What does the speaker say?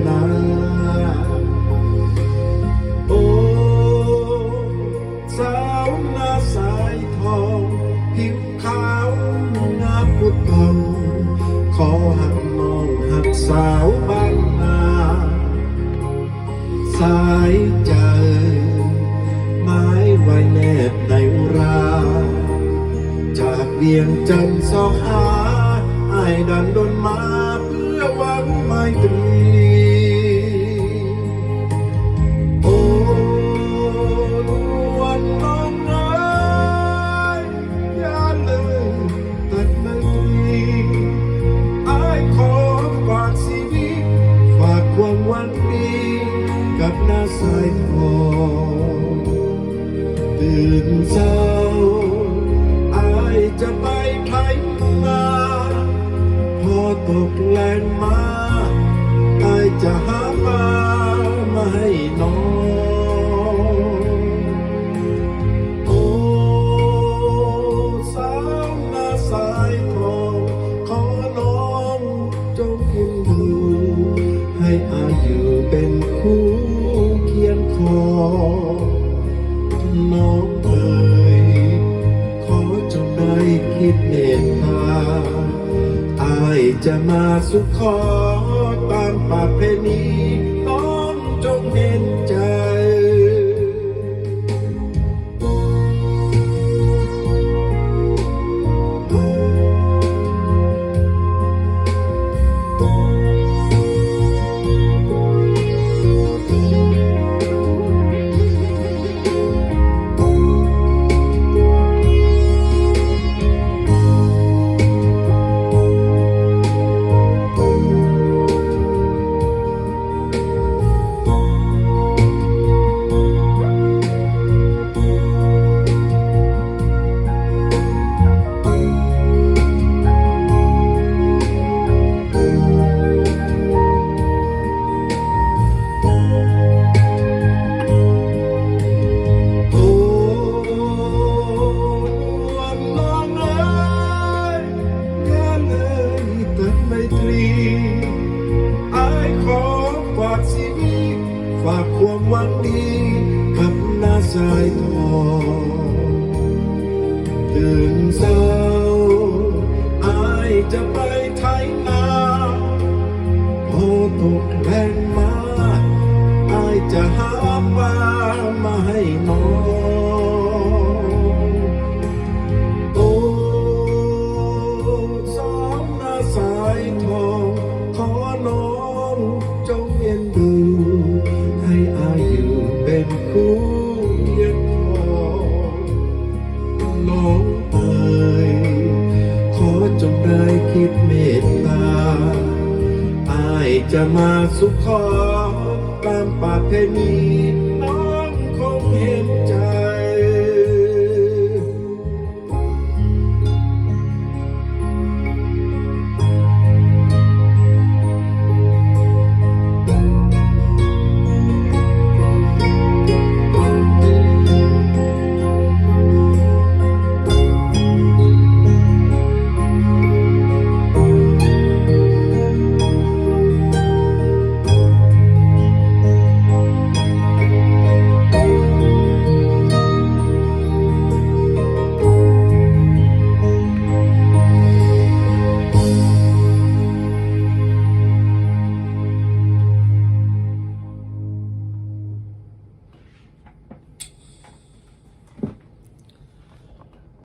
นาโอ้สาวนาสายทองผิวขาวงามพุทธองขอหักน้องหักสาวบ้านนาสายใจไม้ไว้แนบในอุราจากเวียงจันทร์สอหาไอ้ดันดนมาเพื่อหวังไมตรีโอ้วันน้องเอ๋ยอย่าลืมตัดไมตรีไอ้ขอฝากชีวิตฝากความหวังดีกับหน้าสายทองตื่นเช้าไอ้จะไปไถนาพอตกแรงมาไอ้จะหาปลามาให้น้องโอ้สาวนาสายทองขอน้องจงเอ็นดูให้อาอยู่เป็นคู่เคียงคอน้องเอ๋ยขอจงได้คิดเมตตาอ้ายจะมาสุขขอตามประเพณีน้องจงเห็นใจฝากความหวังดีกับหน้าสายทองตื่นเช้าอ้ายจะไปไถนาพอตกแรงมาอ้ายจะหาปลามาให้น้องโอ้สาวนาสายทองขอน้องจงเอ็นดูให้อายุเป็นคู่เคียงคอน้องเอ๋ยขอจงได้คิดเมตตาอ้ายจะมาสุขขอตามประเพณี